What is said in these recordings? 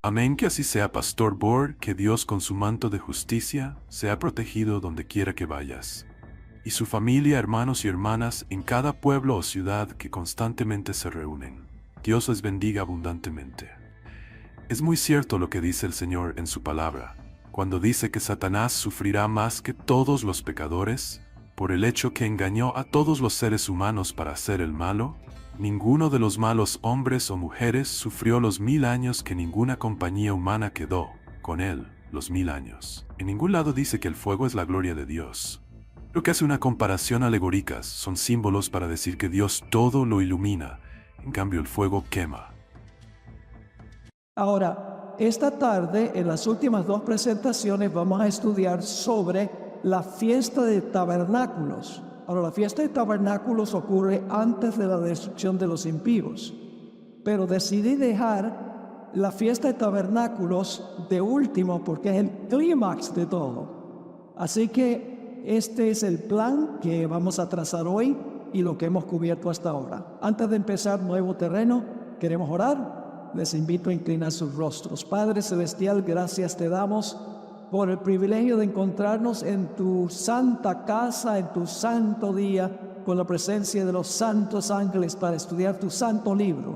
Amén, que así sea, Pastor Bor, que Dios con su manto de justicia sea protegido donde quiera que vayas. Y su familia, hermanos y hermanas en cada pueblo o ciudad que constantemente se reúnen. Dios les bendiga abundantemente. Es muy cierto lo que dice el Señor en su palabra, cuando dice que Satanás sufrirá más que todos los pecadores, por el hecho que engañó a todos los seres humanos para hacer el malo. Ninguno de los malos hombres o mujeres sufrió los 1000 años que ninguna compañía humana quedó con él los 1000 años. En ningún lado dice que el fuego es la gloria de Dios. Lo que hace una comparación alegórica son símbolos para decir que Dios todo lo ilumina, en cambio el fuego quema. Ahora, esta tarde, en las últimas 2 presentaciones, vamos a estudiar sobre la fiesta de tabernáculos. Ahora, la fiesta de tabernáculos ocurre antes de la destrucción de los impíos, pero decidí dejar la fiesta de tabernáculos de último porque es el clímax de todo. Así que este es el plan que vamos a trazar hoy y lo que hemos cubierto hasta ahora. Antes de empezar nuevo terreno, queremos orar. Les invito a inclinar sus rostros. Padre Celestial, gracias te damos por el privilegio de encontrarnos en tu santa casa, en tu santo día, con la presencia de los santos ángeles para estudiar tu santo libro.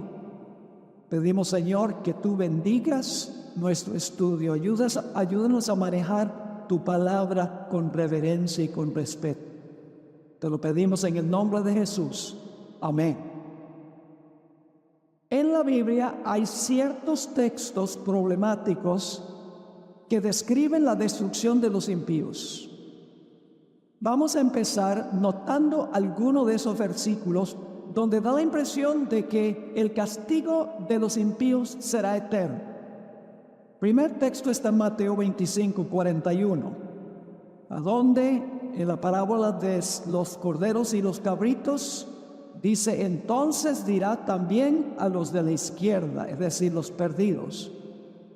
Pedimos, Señor, que tú bendigas nuestro estudio. Ayúdanos a manejar tu palabra con reverencia y con respeto. Te lo pedimos en el nombre de Jesús. Amén. En la Biblia hay ciertos textos problemáticos que describen la destrucción de los impíos. Vamos a empezar notando alguno de esos versículos donde da la impresión de que el castigo de los impíos será eterno. Primer texto está en Mateo 25:41, a donde en la parábola de los corderos y los cabritos dice: entonces dirá también a los de la izquierda, es decir, los perdidos: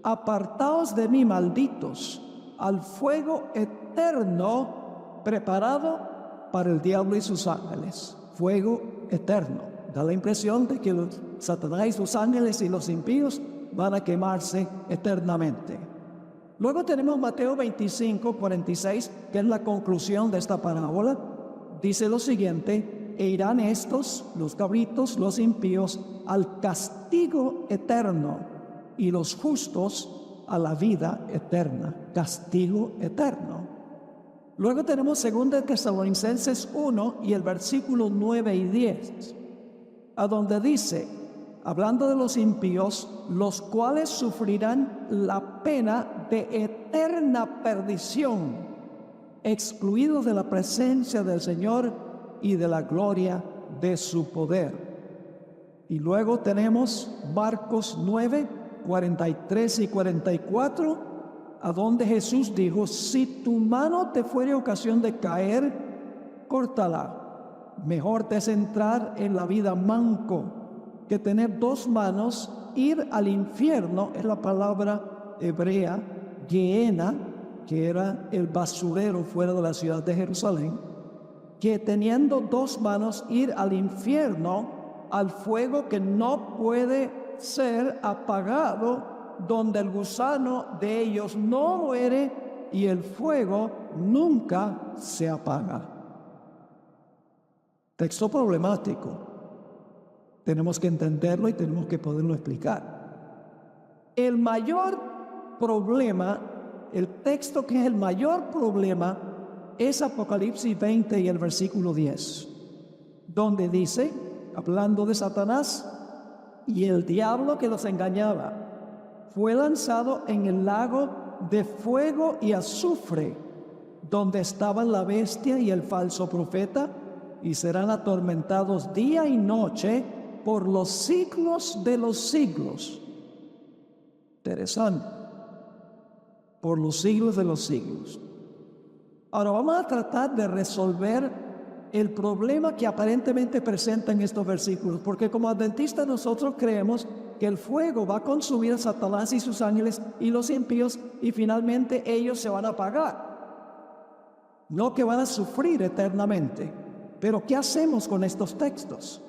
apartaos de mí, malditos, al fuego eterno preparado para el diablo y sus ángeles. Fuego eterno. Da la impresión de que Satanás y sus ángeles y los impíos van a quemarse eternamente. Luego tenemos Mateo 25:46, que es la conclusión de esta parábola. Dice lo siguiente: e irán estos, los cabritos, los impíos, al castigo eterno, y los justos a la vida eterna. Castigo eterno. Luego tenemos 2 Tesalonicenses 1 y el versículo 9 y 10, a donde dice, hablando de los impíos, los cuales sufrirán la pena de eterna perdición, excluidos de la presencia del Señor y de la gloria de su poder. Y luego tenemos Marcos 9:43 y 44, a donde Jesús dijo: si tu mano te fuere ocasión de caer, córtala. Mejor te es entrar en la vida manco que tener 2 manos, ir al infierno. Es la palabra hebrea Gehenna, que era el basurero fuera de la ciudad de Jerusalén, que teniendo 2 manos ir al infierno, al fuego que no puede ser apagado, donde el gusano de ellos no muere y el fuego nunca se apaga. Texto problemático. Tenemos que entenderlo y tenemos que poderlo explicar. El mayor problema, el texto que es el mayor problema, es Apocalipsis 20 y el versículo 10, donde dice, hablando de Satanás: y el diablo que los engañaba fue lanzado en el lago de fuego y azufre, donde estaban la bestia y el falso profeta, y serán atormentados día y noche por los siglos de los siglos. Interesante. Por los siglos de los siglos. Ahora vamos a tratar de resolver el problema que aparentemente presentan estos versículos, porque como adventistas nosotros creemos que el fuego va a consumir a Satanás y sus ángeles y los impíos, y finalmente ellos se van a apagar, no que van a sufrir eternamente. Pero ¿qué hacemos con estos textos?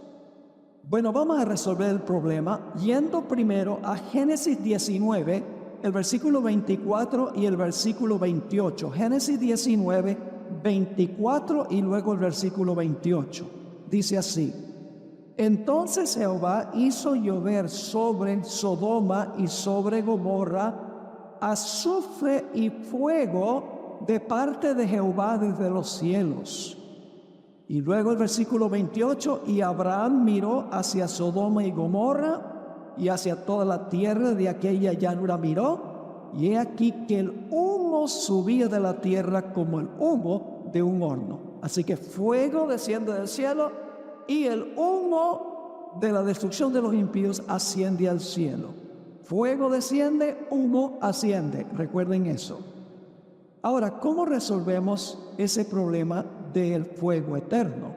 Bueno, vamos a resolver el problema yendo primero a Génesis 19, el versículo 24 y el versículo 28. Génesis 19, 24 y luego el versículo 28. Dice así: Entonces Jehová hizo llover sobre Sodoma y sobre Gomorra azufre y fuego de parte de Jehová desde los cielos. Y luego el versículo 28, y Abraham miró hacia Sodoma y Gomorra y hacia toda la tierra de aquella llanura miró, y he aquí que el humo subía de la tierra como el humo de un horno. Así que fuego desciende del cielo y el humo de la destrucción de los impíos asciende al cielo. Fuego desciende, humo asciende. Recuerden eso. Ahora, ¿cómo resolvemos ese problema del fuego eterno?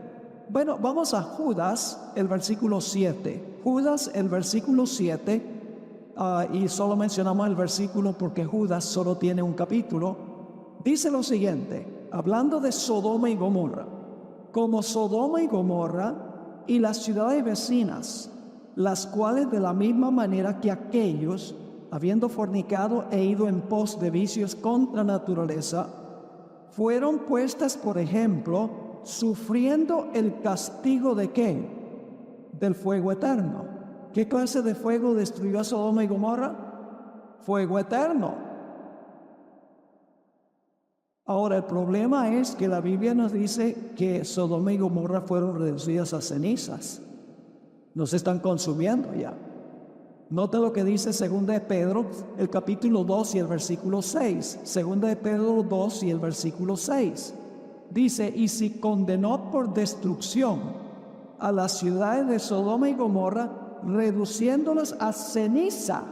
Bueno, vamos a Judas, el versículo 7. Judas, el versículo 7, y solo mencionamos el versículo porque Judas solo tiene un capítulo. Dice lo siguiente, hablando de Sodoma y Gomorra: como Sodoma y Gomorra y las ciudades vecinas, las cuales de la misma manera que aquellos, habiendo fornicado e ido en pos de vicios contra naturaleza, fueron puestas por ejemplo, sufriendo el castigo ¿de qué? Del fuego eterno. ¿Qué clase de fuego destruyó a Sodoma y Gomorra? Fuego eterno. Ahora, el problema es que la Biblia nos dice que Sodoma y Gomorra fueron reducidas a cenizas. Nos están consumiendo ya. Nota lo que dice 2 de Pedro, el capítulo 2 y el versículo 6. 2 de Pedro 2 y el versículo 6. Dice: y si condenó por destrucción a las ciudades de Sodoma y Gomorra, reduciéndolas a ceniza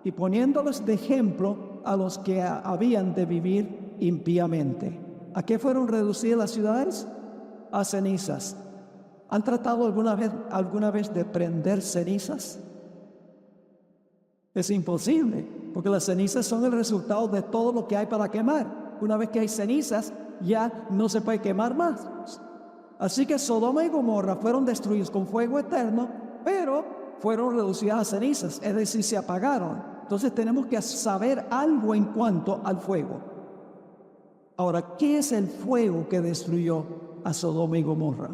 y poniéndolas de ejemplo a los que habían de vivir impíamente. ¿A qué fueron reducidas las ciudades? A cenizas. ¿Han tratado alguna vez de prender cenizas? Es imposible, porque las cenizas son el resultado de todo lo que hay para quemar. Una vez que hay cenizas, ya no se puede quemar más. Así que Sodoma y Gomorra fueron destruidos con fuego eterno, pero fueron reducidas a cenizas, es decir, se apagaron. Entonces tenemos que saber algo en cuanto al fuego. Ahora, ¿qué es el fuego que destruyó a Sodoma y Gomorra?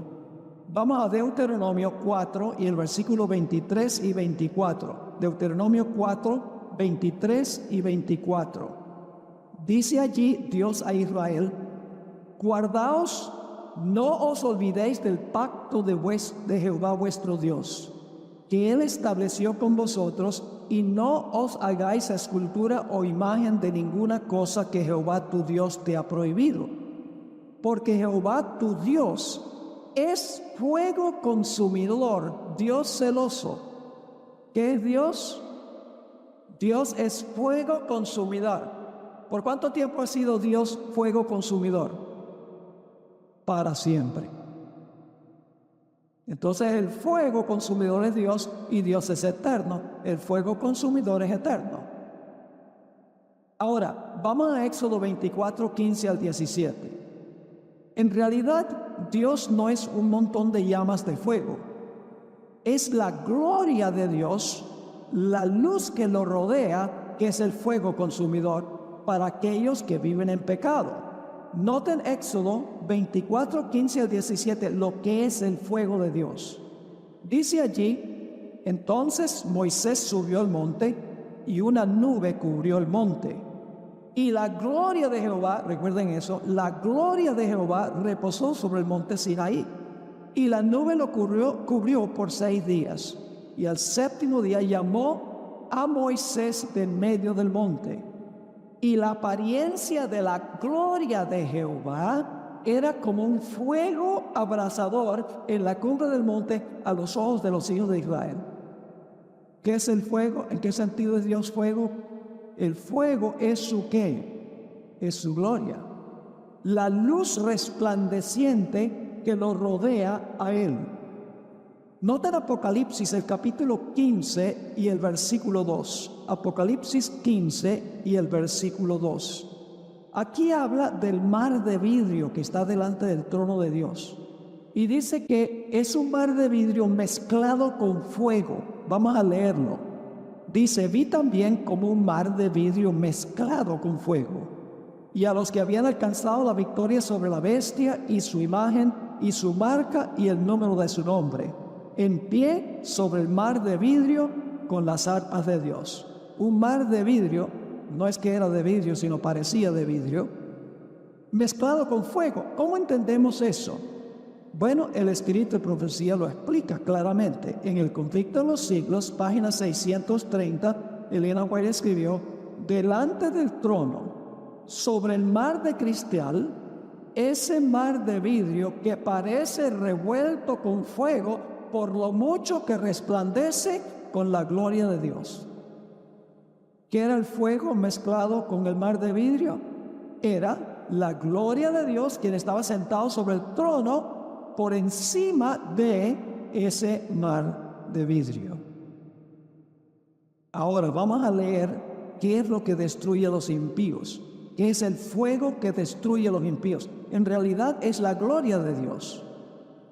Vamos a Deuteronomio 4 y el versículo 23 y 24. Deuteronomio 4, 23 y 24. Dice allí Dios a Israel: guardaos, no os olvidéis del pacto de Jehová vuestro Dios, que Él estableció con vosotros, y no os hagáis escultura o imagen de ninguna cosa que Jehová tu Dios te ha prohibido. Porque Jehová tu Dios es fuego consumidor, Dios celoso. ¿Qué es Dios? Dios es fuego consumidor. ¿Por cuánto tiempo ha sido Dios fuego consumidor? Para siempre. Entonces el fuego consumidor es Dios y Dios es eterno. El fuego consumidor es eterno. Ahora, vamos a Éxodo 24, 15 al 17. En realidad, Dios no es un montón de llamas de fuego. Es la gloria de Dios, la luz que lo rodea, que es el fuego consumidor para aquellos que viven en pecado. Noten Éxodo 24, 15 al 17, lo que es el fuego de Dios. Dice allí: entonces Moisés subió al monte y una nube cubrió el monte. Y la gloria de Jehová, recuerden eso, la gloria de Jehová reposó sobre el monte Sinaí. Y la nube lo cubrió por 6 días. Y al 7º día llamó a Moisés de en medio del monte. Y la apariencia de la gloria de Jehová era como un fuego abrasador en la cumbre del monte a los ojos de los hijos de Israel. ¿Qué es el fuego? ¿En qué sentido es Dios fuego? El fuego es su ¿qué? Es su gloria. La luz resplandeciente que lo rodea a él. Nota Apocalipsis, el capítulo 15 y el versículo 2. Apocalipsis 15 y el versículo 2. Aquí habla del mar de vidrio que está delante del trono de Dios. Y dice que es un mar de vidrio mezclado con fuego. Vamos a leerlo. Dice, vi también como un mar de vidrio mezclado con fuego. Y a los que habían alcanzado la victoria sobre la bestia y su imagen y su marca y el número de su nombre, en pie sobre el mar de vidrio con las arpas de Dios. Un mar de vidrio, no es que era de vidrio, sino parecía de vidrio, mezclado con fuego. ¿Cómo entendemos eso? Bueno, el Espíritu de Profecía lo explica claramente. En El Conflicto de los Siglos, página 630, Elena White escribió, delante del trono, sobre el mar de cristal, ese mar de vidrio que parece revuelto con fuego por lo mucho que resplandece con la gloria de Dios. ¿Qué era el fuego mezclado con el mar de vidrio? Era la gloria de Dios, quien estaba sentado sobre el trono por encima de ese mar de vidrio. Ahora vamos a leer qué es lo que destruye a los impíos. ¿Qué es el fuego que destruye a los impíos? En realidad es la gloria de Dios.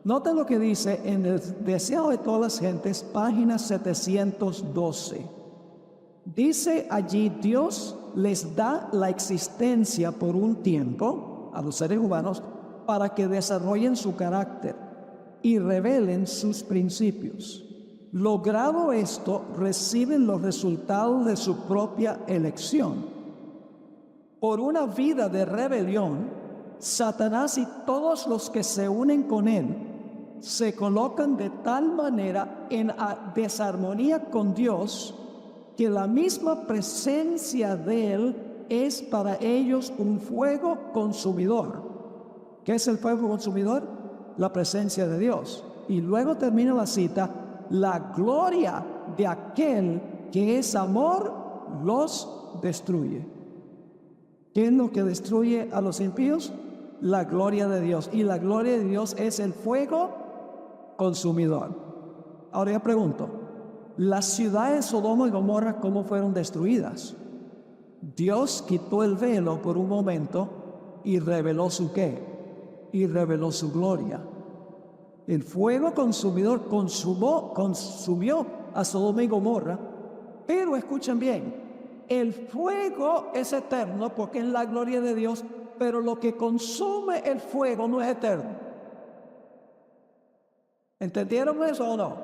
Noten lo que dice en el Deseo de todas las gentes, página 712. Dice allí, Dios les da la existencia por un tiempo a los seres humanos para que desarrollen su carácter y revelen sus principios. Logrado esto, reciben los resultados de su propia elección. Por una vida de rebelión, Satanás y todos los que se unen con él se colocan de tal manera en desarmonía con Dios que la misma presencia de él es para ellos un fuego consumidor. ¿Qué es el fuego consumidor? La presencia de Dios. Y luego termina la cita, la gloria de aquel que es amor los destruye. ¿Qué es lo que destruye a los impíos? La gloria de Dios. Y la gloria de Dios es el fuego consumidor. Ahora yo pregunto, las ciudades de Sodoma y Gomorra, ¿cómo fueron destruidas? Dios quitó el velo por un momento y reveló su ¿qué? Y reveló su gloria. El fuego consumidor consumió a Sodoma y Gomorra, pero escuchen bien, el fuego es eterno porque es la gloria de Dios, pero lo que consume el fuego no es eterno. ¿Entendieron eso o no?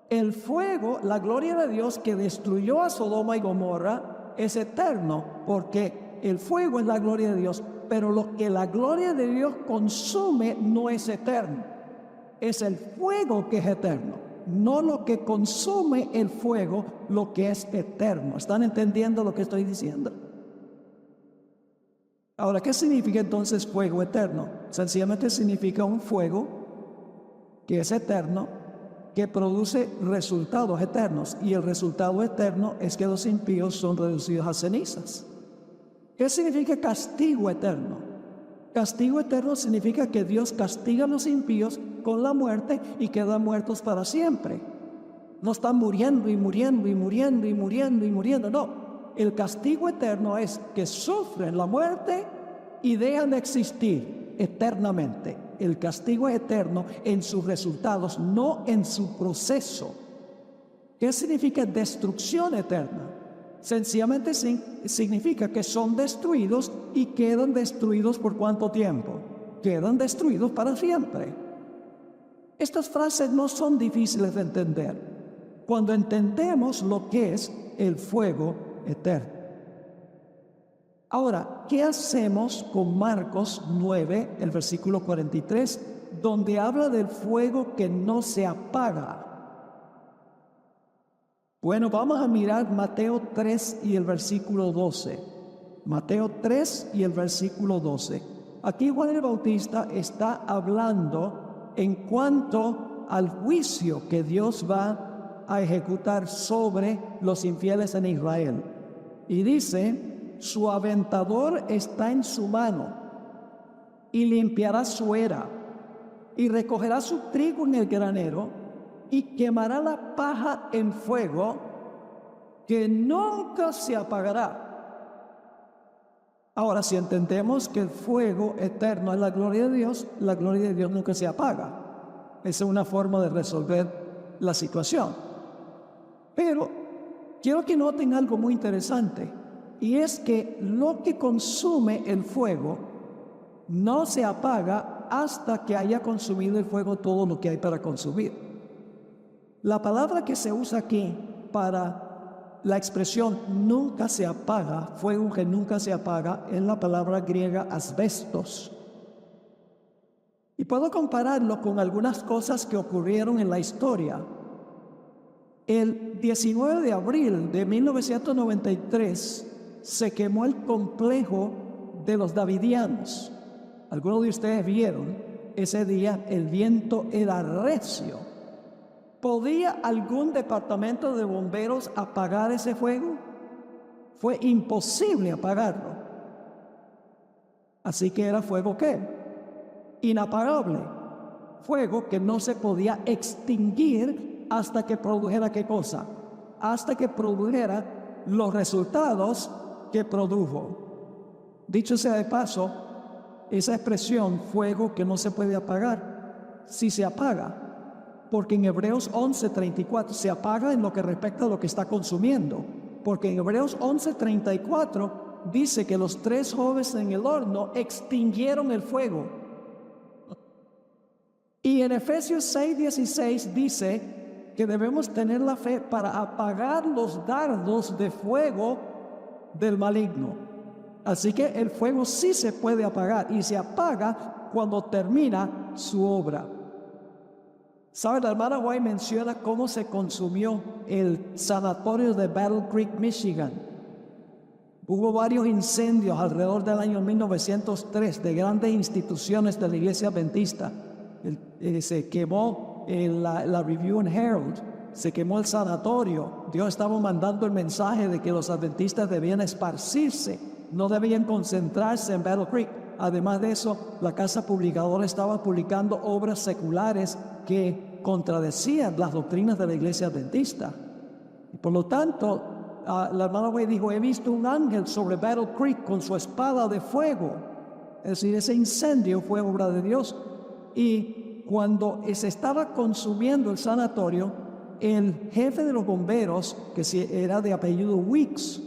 El fuego, la gloria de Dios que destruyó a Sodoma y Gomorra es eterno porque el fuego es la gloria de Dios, pero lo que la gloria de Dios consume no es eterno. Es el fuego que es eterno, no lo que consume el fuego, lo que es eterno. ¿Están entendiendo lo que estoy diciendo? Ahora, ¿qué significa entonces fuego eterno? Sencillamente significa un fuego que es eterno, que produce resultados eternos, y el resultado eterno es que los impíos son reducidos a cenizas. ¿Qué significa castigo eterno? Castigo eterno significa que Dios castiga a los impíos con la muerte y quedan muertos para siempre. No están muriendo y muriendo y muriendo y muriendo y muriendo, no. El castigo eterno es que sufren la muerte y dejan de existir eternamente. El castigo es eterno en sus resultados, no en su proceso. ¿Qué significa destrucción eterna? Sencillamente significa que son destruidos y quedan destruidos ¿por cuánto tiempo? Quedan destruidos para siempre. Estas frases no son difíciles de entender cuando entendemos lo que es el fuego eterno. Ahora, ¿qué hacemos con Marcos 9, el versículo 43, donde habla del fuego que no se apaga? Bueno, vamos a mirar Mateo 3 y el versículo 12. Mateo 3 y el versículo 12. Aquí Juan el Bautista está hablando en cuanto al juicio que Dios va a ejecutar sobre los infieles en Israel. Y dice, su aventador está en su mano y limpiará su era y recogerá su trigo en el granero y quemará la paja en fuego que nunca se apagará. Ahora, si entendemos que el fuego eterno es la gloria de Dios nunca se apaga. Esa es una forma de resolver la situación. Pero quiero que noten algo muy interesante, y es que lo que consume el fuego no se apaga hasta que haya consumido el fuego todo lo que hay para consumir. La palabra que se usa aquí para la expresión nunca se apaga, fuego que nunca se apaga, es la palabra griega asbestos. Y puedo compararlo con algunas cosas que ocurrieron en la historia. El 19 de abril de 1993 se quemó el complejo de los Davidianos. Algunos de ustedes vieron, ese día el viento era recio. ¿Podía algún departamento de bomberos apagar ese fuego? Fue imposible apagarlo. Así que era fuego ¿qué? Inapagable. Fuego que no se podía extinguir hasta que produjera ¿qué cosa? Hasta que produjera los resultados que produjo. Dicho sea de paso, esa expresión, fuego que no se puede apagar, sí se apaga. Porque en Hebreos 11:34 se apaga en lo que respecta a lo que está consumiendo. Porque en Hebreos 11:34 dice que los 3 jóvenes en el horno extinguieron el fuego. Y en Efesios 6:16 dice que debemos tener la fe para apagar los dardos de fuego del maligno. Así que el fuego sí se puede apagar y se apaga cuando termina su obra. ¿Sabe? La hermana White menciona cómo se consumió el sanatorio de Battle Creek, Michigan. Hubo varios incendios alrededor del año 1903 de grandes instituciones de la iglesia adventista. Se quemó la Review and Herald, se quemó el sanatorio. Dios estaba mandando el mensaje de que los adventistas debían esparcirse, no debían concentrarse en Battle Creek. Además de eso, la casa publicadora estaba publicando obras seculares que contradecían las doctrinas de la iglesia adventista. Y por lo tanto, la hermana White dijo, he visto un ángel sobre Battle Creek con su espada de fuego. Es decir, ese incendio fue obra de Dios. Y cuando se estaba consumiendo el sanatorio, el jefe de los bomberos, que era de apellido Weeks,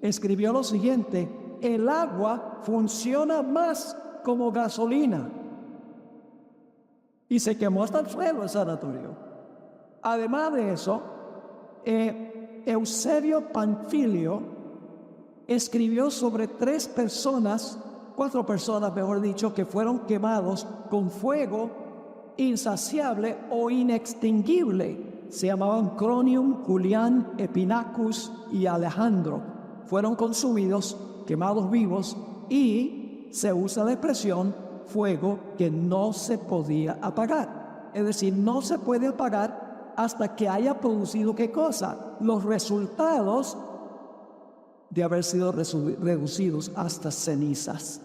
escribió lo siguiente: el agua funciona más como gasolina. Y se quemó hasta el suelo el sanatorio. Además de eso, Eusebio Panfilio escribió sobre 4 personas, mejor dicho, que fueron quemados con fuego insaciable o inextinguible. Se llamaban Cronium, Julián, Epinacus y Alejandro. Fueron consumidos, quemados vivos, y se usa la expresión fuego que no se podía apagar. Es decir, no se puede apagar hasta que haya producido ¿qué cosa? Los resultados de haber sido reducidos hasta cenizas.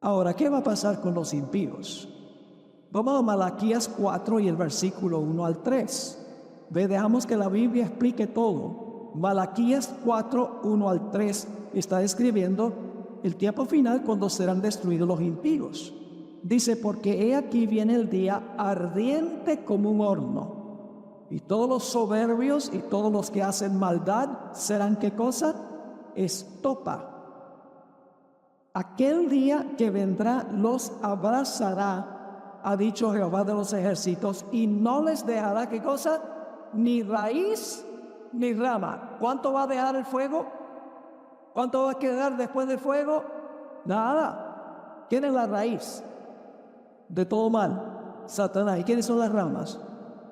Ahora, ¿qué va a pasar con los impíos? Vamos a Malaquías 4 y el versículo 1 al 3. Dejamos que la Biblia explique todo. Malaquías 4, 1 al 3 está describiendo el tiempo final cuando serán destruidos los impíos. Dice, porque he aquí viene el día ardiente como un horno, y todos los soberbios y todos los que hacen maldad serán ¿qué cosa? Estopa. Aquel día que vendrá los abrazará, ha dicho Jehová de los ejércitos, y no les dejará ¿qué cosa? Ni raíz ni rama. ¿Cuánto va a dejar el fuego? ¿Cuánto va a quedar después del fuego? Nada. ¿Quién es la raíz de todo mal? Satanás. ¿Y quiénes son las ramas?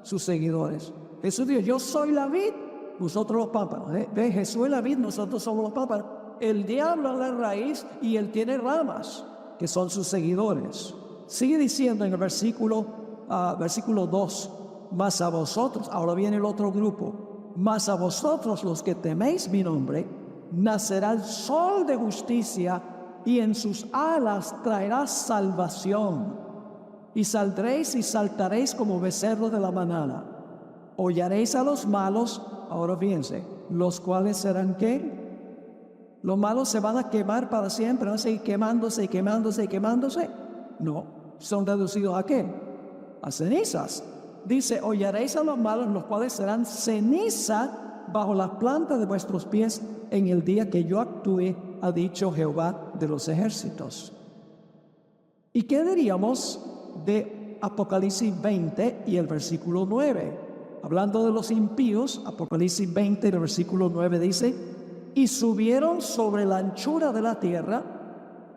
Sus seguidores. Jesús dijo, yo soy la vid, vosotros los pámpanos. ¿Ve? Jesús es la vid, nosotros somos los pámpanos. El diablo es la raíz y él tiene ramas, que son sus seguidores. Sigue diciendo en el versículo 2, mas a vosotros, ahora viene el otro grupo, mas a vosotros los que teméis mi nombre, nacerá el sol de justicia y en sus alas traerá salvación. Y saldréis y saltaréis como becerros de la manada. Hollaréis a los malos, ahora fíjense, los cuales serán ¿qué? Los malos se van a quemar para siempre, van a seguir quemándose y quemándose y quemándose. No, son reducidos ¿a qué? A cenizas. Dice, hollaréis a los malos, los cuales serán ceniza bajo las plantas de vuestros pies en el día que yo actúe, ha dicho Jehová de los ejércitos. ¿Y qué diríamos de Apocalipsis 20 y el versículo 9? Hablando de los impíos, Apocalipsis 20 y el versículo 9 dice, y subieron sobre la anchura de la tierra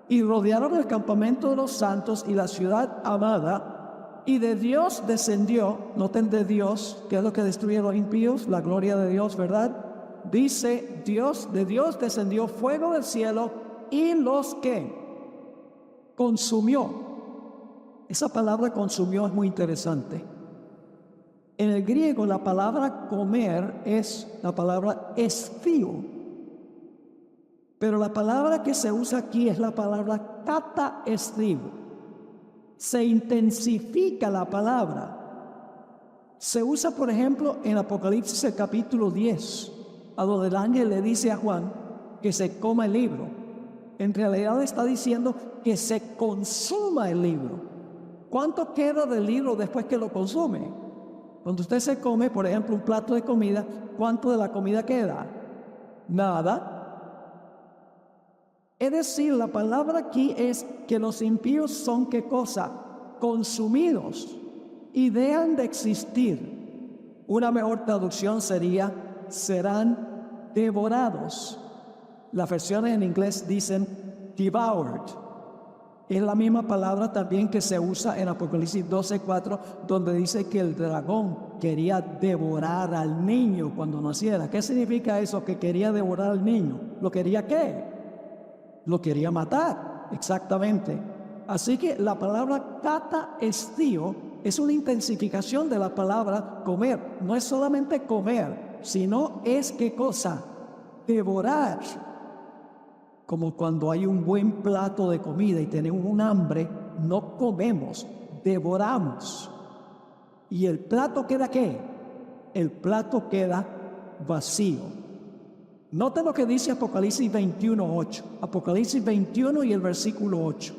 y rodearon el campamento de los santos y la ciudad amada, y de Dios descendió, noten de Dios, que es lo que destruye a los impíos, la gloria de Dios, ¿verdad? Dice Dios, de Dios descendió fuego del cielo y los que consumió. Esa palabra consumió es muy interesante. En el griego la palabra comer es la palabra estío, pero la palabra que se usa aquí es la palabra kata estío. Se intensifica la palabra. Se usa, por ejemplo, en Apocalipsis el capítulo 10, a donde el ángel le dice a Juan que se coma el libro. En realidad está diciendo que se consuma el libro. ¿Cuánto queda del libro después que lo consume? Cuando usted se come, por ejemplo, un plato de comida, ¿cuánto de la comida queda? Nada. Es decir, la palabra aquí es que los impíos son ¿qué cosa? Consumidos y dejan de existir. Una mejor traducción sería, serán devorados. Las versiones en inglés dicen devoured. Es la misma palabra también que se usa en Apocalipsis 12:4, donde dice que el dragón quería devorar al niño cuando naciera. ¿Qué significa eso? Que quería devorar al niño. ¿Lo quería qué? Lo quería matar, exactamente. Así que la palabra kata estío es una intensificación de la palabra comer. No es solamente comer, sino es ¿qué cosa? Devorar. Como cuando hay un buen plato de comida y tenemos un hambre, no comemos, devoramos. ¿Y el plato queda qué? El plato queda vacío. Noten lo que dice Apocalipsis 21:8. Apocalipsis 21 y el versículo 8.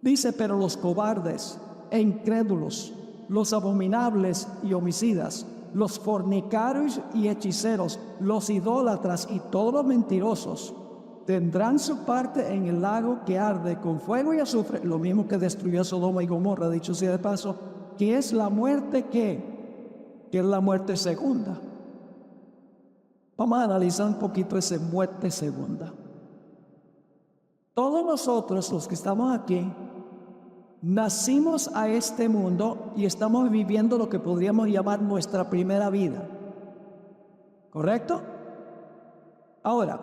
Dice, pero los cobardes e incrédulos, los abominables y homicidas, los fornicarios y hechiceros, los idólatras y todos los mentirosos, tendrán su parte en el lago que arde con fuego y azufre, lo mismo que destruyó Sodoma y Gomorra, dicho sea de paso, que es la muerte que es la muerte segunda. Vamos a analizar un poquito esa muerte segunda. Todos nosotros, los que estamos aquí, nacimos a este mundo y estamos viviendo lo que podríamos llamar nuestra primera vida. ¿Correcto? Ahora,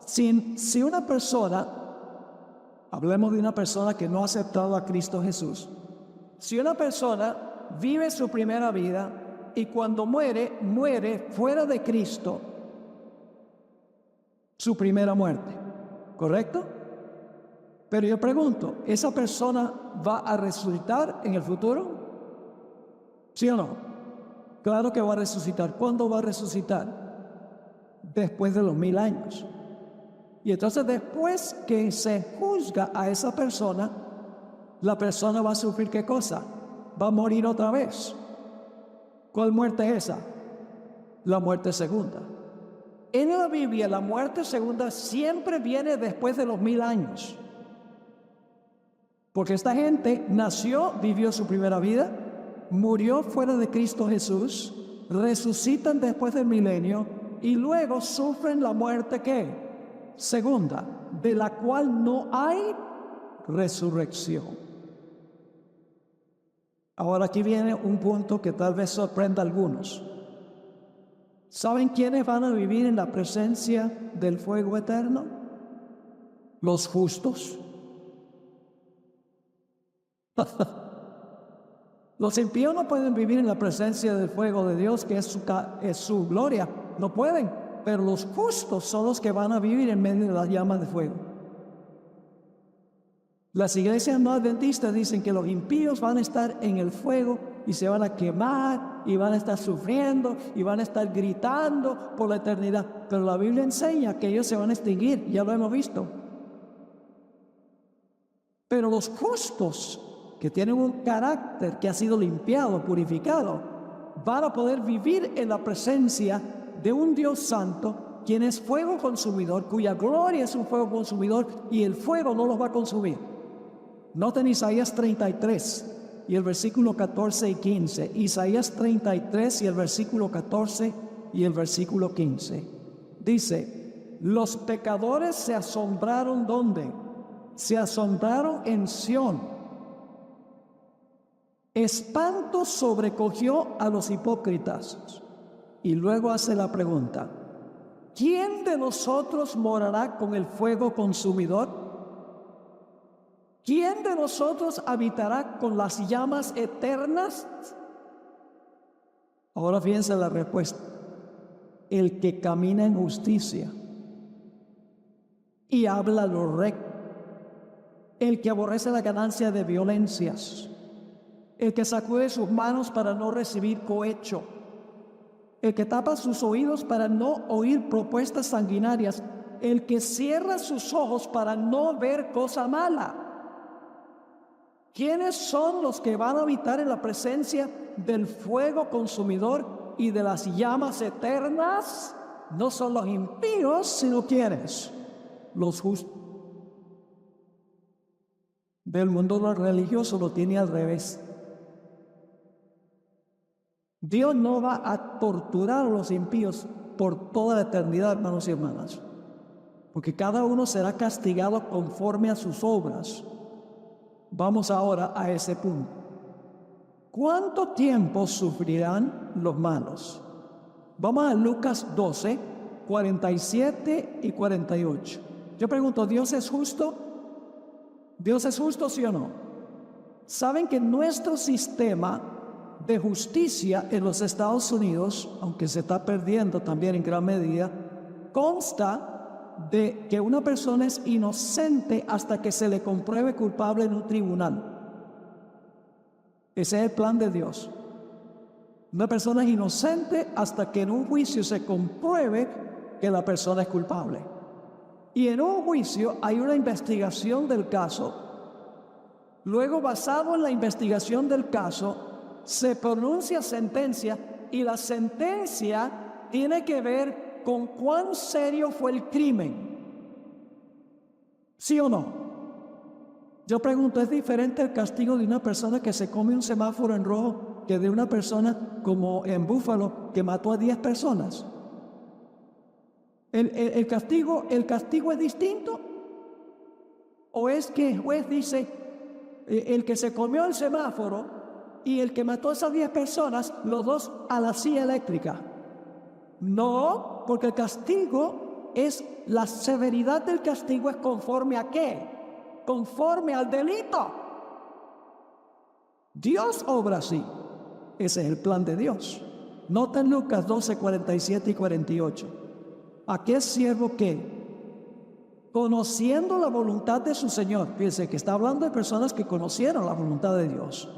si una persona, hablemos de una persona que no ha aceptado a Cristo Jesús, si una persona vive su primera vida y cuando muere, muere fuera de Cristo, su primera muerte, ¿correcto? Pero yo pregunto, ¿esa persona va a resucitar en el futuro? ¿Sí o no? Claro que va a resucitar. ¿Cuándo va a resucitar? Después de los 1000 años. Y entonces después que se juzga a esa persona, la persona va a sufrir ¿qué cosa? Va a morir otra vez. ¿Cuál muerte es esa? La muerte segunda. En la Biblia, la muerte segunda siempre viene después de los 1000 años. Porque esta gente nació, vivió su primera vida, murió fuera de Cristo Jesús, resucitan después del milenio y luego sufren la muerte ¿qué? Segunda, de la cual no hay resurrección. Ahora aquí viene un punto que tal vez sorprenda a algunos. ¿Saben quiénes van a vivir en la presencia del fuego eterno? Los justos. Los impíos no pueden vivir en la presencia del fuego de Dios, que es su gloria. No pueden, pero los justos son los que van a vivir en medio de las llamas de fuego. Las iglesias no adventistas dicen que los impíos van a estar en el fuego y se van a quemar y van a estar sufriendo y van a estar gritando por la eternidad. Pero la Biblia enseña que ellos se van a extinguir, ya lo hemos visto. Pero los justos, que tienen un carácter que ha sido limpiado, purificado, van a poder vivir en la presencia de un Dios santo, quien es fuego consumidor, cuya gloria es un fuego consumidor, y el fuego no los va a consumir. Noten Isaías 33 y el versículo 14 y 15. Isaías 33 y el versículo 14 y el versículo 15. Dice: los pecadores se asombraron, ¿dónde? Se asombraron en Sión. Espanto sobrecogió a los hipócritas. Y luego hace la pregunta: ¿quién de nosotros morará con el fuego consumidor? ¿Quién de nosotros habitará con las llamas eternas? Ahora fíjense la respuesta: el que camina en justicia y habla lo recto, el que aborrece la ganancia de violencias, el que sacude sus manos para no recibir cohecho, el que tapa sus oídos para no oír propuestas sanguinarias, el que cierra sus ojos para no ver cosa mala. ¿Quiénes son los que van a habitar en la presencia del fuego consumidor y de las llamas eternas? No son los impíos, sino ¿quiénes? Los justos. Del mundo lo religioso lo tiene al revés. Dios no va a torturar a los impíos por toda la eternidad, hermanos y hermanas, porque cada uno será castigado conforme a sus obras. Vamos ahora a ese punto. ¿Cuánto tiempo sufrirán los malos? Vamos a Lucas 12, 47 y 48. Yo pregunto, ¿Dios es justo? ¿Dios es justo, sí o no? Saben que nuestro sistema de justicia en los Estados Unidos, aunque se está perdiendo también en gran medida, consta de que una persona es inocente hasta que se le compruebe culpable en un tribunal. Ese es el plan de Dios. Una persona es inocente hasta que en un juicio se compruebe que la persona es culpable. Y en un juicio hay una investigación del caso. Luego, basado en la investigación del caso, se pronuncia sentencia, y la sentencia tiene que ver con cuán serio fue el crimen. ¿Sí o no? Yo pregunto, ¿es diferente el castigo de una persona que se come un semáforo en rojo que de una persona como en Búfalo que mató a 10 personas? ¿El castigo es distinto? ¿O es que el juez dice, el que se comió el semáforo y el que mató a esas 10 personas, los dos a la silla eléctrica? No, porque el castigo es, la severidad del castigo es conforme a ¿qué? Conforme al delito. Dios obra así. Ese es el plan de Dios. Noten Lucas 12, 47 y 48. Aquel siervo que, conociendo la voluntad de su Señor, fíjense que está hablando de personas que conocieron la voluntad de Dios.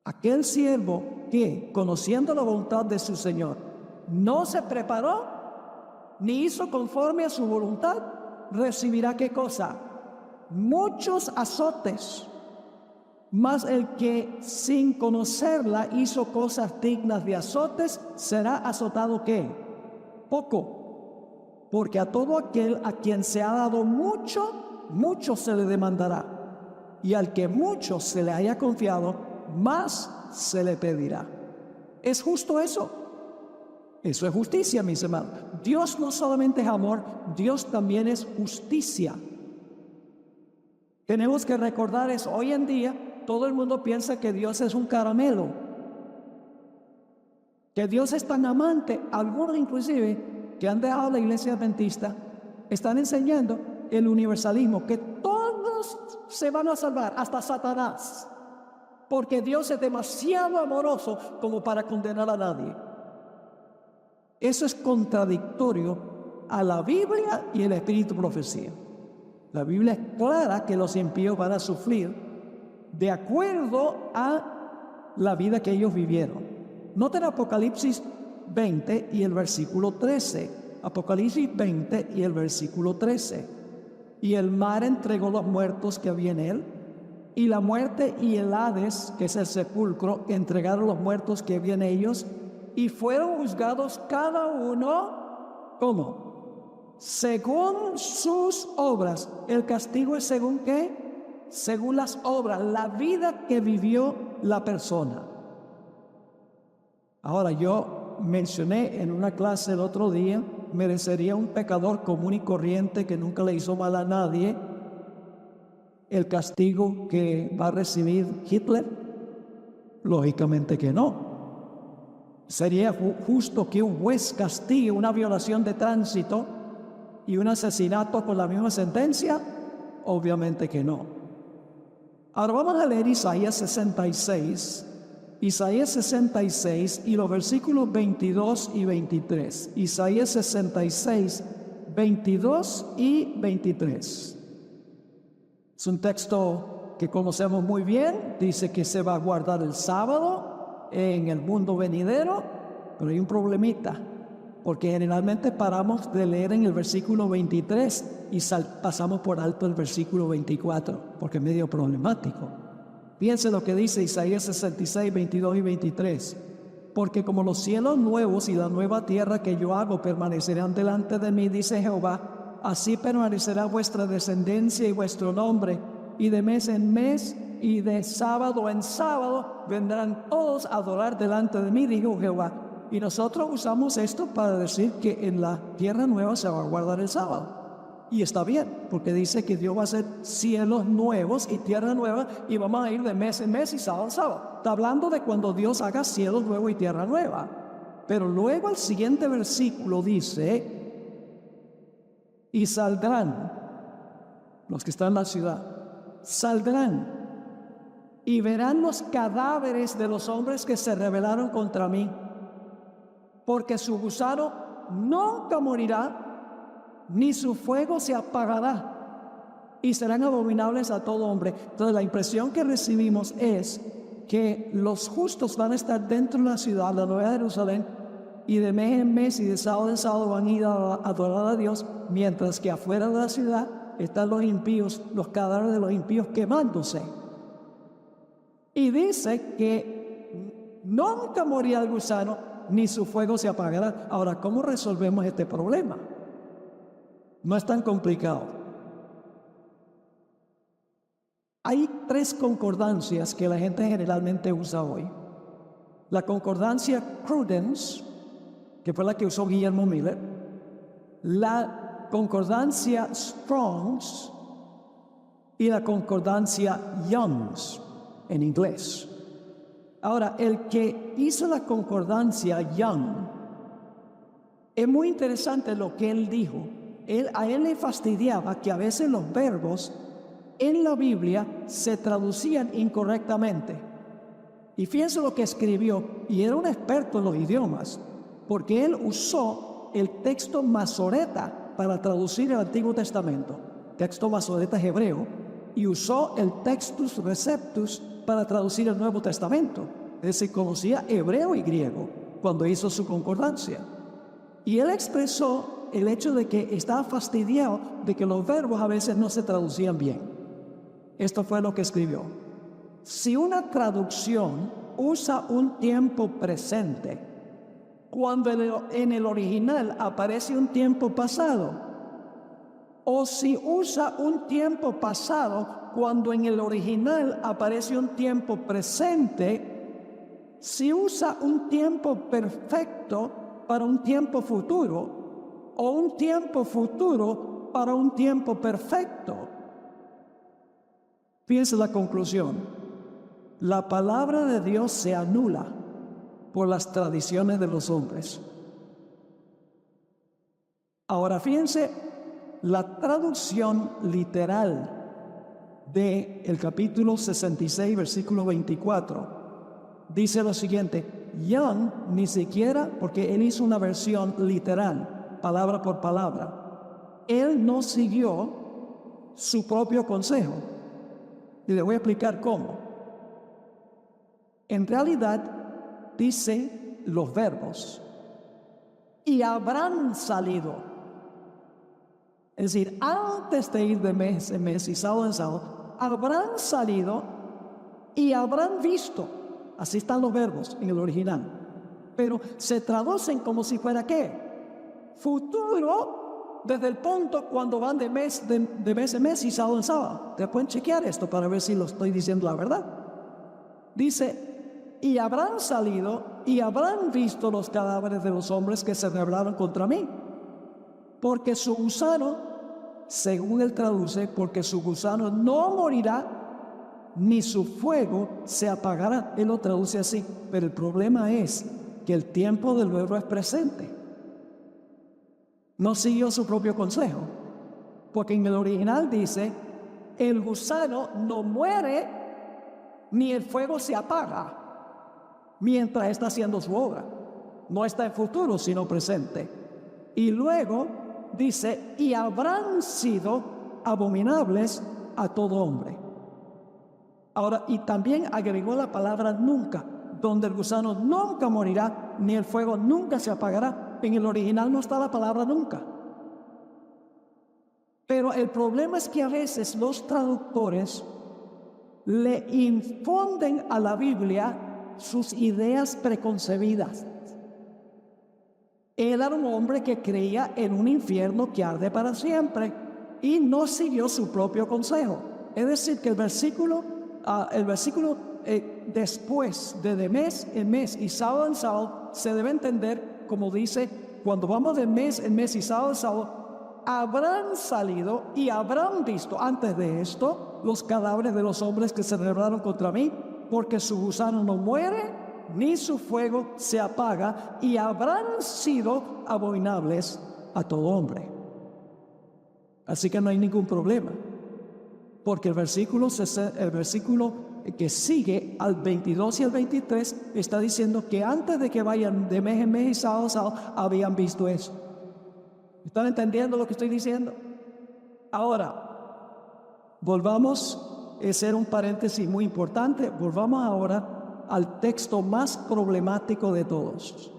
Aquel siervo que, conociendo la voluntad de su Señor, no se preparó ni hizo conforme a su voluntad, recibirá ¿qué cosa? Muchos azotes. Mas el que sin conocerla hizo cosas dignas de azotes, será azotado ¿qué? Poco. Porque a todo aquel a quien se ha dado mucho, mucho se le demandará. Y al que mucho se le haya confiado, más se le pedirá. ¿Es justo eso? Eso es justicia, mis hermanos. Dios no solamente es amor, Dios también es justicia. Tenemos que recordar eso. Hoy en día todo el mundo piensa que Dios es un caramelo, que Dios es tan amante. Algunos inclusive que han dejado la iglesia adventista están enseñando el universalismo, que todos se van a salvar, hasta Satanás, porque Dios es demasiado amoroso como para condenar a nadie. Eso es contradictorio a la Biblia y el espíritu de profecía. La Biblia es clara que los impíos van a sufrir de acuerdo a la vida que ellos vivieron. Noten Apocalipsis 20 y el versículo 13. Apocalipsis 20 y el versículo 13. Y el mar entregó los muertos que había en él, y la muerte y el Hades, que es el sepulcro, entregaron los muertos que había en ellos, y fueron juzgados cada uno, ¿cómo? Según sus obras. ¿El castigo es según qué? Según las obras, la vida que vivió la persona. Ahora, yo mencioné en una clase el otro día, merecería un pecador común y corriente que nunca le hizo mal a nadie el castigo que va a recibir Hitler? Lógicamente que no. ¿Sería justo que un juez castigue una violación de tránsito y un asesinato con la misma sentencia? Obviamente que no. Ahora vamos a leer Isaías 66. Isaías 66 y los versículos 22 y 23. Isaías 66, 22 y 23. Es un texto que conocemos muy bien. Dice que se va a guardar el sábado en el mundo venidero, pero hay un problemita, porque generalmente paramos de leer en el versículo 23 y pasamos por alto el versículo 24, porque es medio problemático. Piense lo que dice Isaías 66, 22 y 23. Porque como los cielos nuevos y la nueva tierra que yo hago permanecerán delante de mí, dice Jehová, así permanecerá vuestra descendencia y vuestro nombre, y de mes en mes y de sábado en sábado vendrán todos a adorar delante de mí, dijo Jehová. Y nosotros usamos esto para decir que en la tierra nueva se va a guardar el sábado. Y está bien, porque dice que Dios va a hacer cielos nuevos y tierra nueva, y vamos a ir de mes en mes y sábado en sábado. Está hablando de cuando Dios haga cielos nuevos y tierra nueva. Pero luego el siguiente versículo dice, y saldrán, los que están en la ciudad, saldrán y verán los cadáveres de los hombres que se rebelaron contra mí, porque su gusano nunca morirá, ni su fuego se apagará, y serán abominables a todo hombre. Entonces la impresión que recibimos es que los justos van a estar dentro de la ciudad, la Nueva Jerusalén, y de mes en mes y de sábado en sábado van a ir a adorar a Dios, mientras que afuera de la ciudad están los impíos, los cadáveres de los impíos quemándose. Y dice que nunca morirá el gusano, ni su fuego se apagará. Ahora, ¿cómo resolvemos este problema? No es tan complicado. Hay tres concordancias que la gente generalmente usa hoy. La concordancia Crudence, que fue la que usó Guillermo Miller. La concordancia Strong's y la concordancia Young's en inglés. Ahora, el que hizo la concordancia Young, es muy interesante lo que él dijo. A él le fastidiaba que a veces los verbos en la Biblia se traducían incorrectamente. Y fíjense lo que escribió, y era un experto en los idiomas, porque él usó el texto Masoreta para traducir el Antiguo Testamento. Texto Masoreta es hebreo, y usó el Textus Receptus para traducir el Nuevo Testamento. Es decir, conocía hebreo y griego cuando hizo su concordancia. Y él expresó el hecho de que estaba fastidiado de que los verbos a veces no se traducían bien. Esto fue lo que escribió. Si una traducción usa un tiempo presente, cuando en el original aparece un tiempo pasado, o si usa un tiempo pasado cuando en el original aparece un tiempo presente, si usa un tiempo perfecto para un tiempo futuro o un tiempo futuro para un tiempo perfecto. Fíjense la conclusión. La palabra de Dios se anula por las tradiciones de los hombres. Ahora fíjense la traducción literal del capítulo 66, versículo 24. Dice lo siguiente: Young ni siquiera, porque él hizo una versión literal, palabra por palabra, él no siguió su propio consejo. Y le voy a explicar cómo. En realidad dice los verbos, y habrán salido. Es decir, antes de ir de mes en mes y sábado en sábado, habrán salido y habrán visto. Así están los verbos en el original. Pero se traducen como si fuera ¿qué? Futuro, desde el punto cuando van de mes en mes y sábado en sábado. Te pueden chequear esto para ver si lo estoy diciendo la verdad. Dice, y habrán salido y habrán visto los cadáveres de los hombres que se rebelaron contra mí. Porque su gusano, según él traduce, porque su gusano no morirá, ni su fuego se apagará. Él lo traduce así, pero el problema es que el tiempo del verbo es presente. No siguió su propio consejo, porque en el original dice, el gusano no muere, ni el fuego se apaga, mientras está haciendo su obra. No está en futuro, sino presente. Y luego dice, y habrán sido abominables a todo hombre. Ahora, y también agregó la palabra nunca, donde el gusano nunca morirá, ni el fuego nunca se apagará. En el original no está la palabra nunca. Pero el problema es que a veces los traductores le infunden a la Biblia sus ideas preconcebidas. Él era un hombre que creía en un infierno que arde para siempre y no siguió su propio consejo. Es decir, que el versículo después de mes en mes y sábado en sábado se debe entender como dice, cuando vamos de mes en mes y sábado en sábado, habrán salido y habrán visto antes de esto los cadáveres de los hombres que se rebelaron contra mí, porque su gusano no muere, ni su fuego se apaga, y habrán sido abominables a todo hombre. Así que no hay ningún problema, porque el versículo que sigue al 22 y al 23 está diciendo que antes de que vayan de mes en mes y sábado a sábado habían visto eso. ¿Están entendiendo lo que estoy diciendo? Ahora, volvamos, ese era un paréntesis muy importante, volvamos ahora al texto más problemático de todos.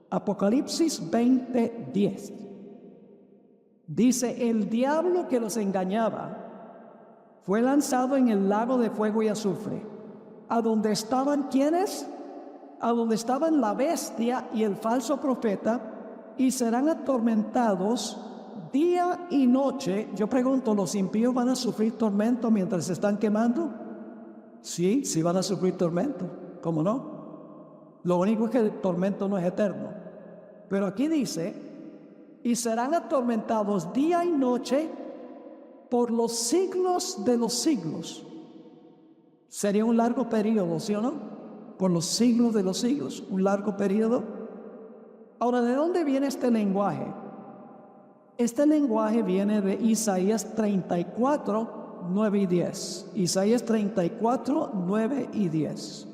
Apocalipsis 20:10. Dice, el diablo que los engañaba fue lanzado en el lago de fuego y azufre, a donde estaban, ¿quiénes? A donde estaban la bestia y el falso profeta, y serán atormentados día y noche. Yo pregunto, ¿los impíos van a sufrir tormento mientras se están quemando? Sí, sí van a sufrir tormento, ¿cómo no? Lo único es que el tormento no es eterno. Pero aquí dice, y serán atormentados día y noche por los siglos de los siglos. Sería un largo periodo, ¿sí o no? Por los siglos de los siglos, un largo periodo. Ahora, ¿de dónde viene este lenguaje? Este lenguaje viene de Isaías 34, 9 y 10. Isaías 34, 9 y 10.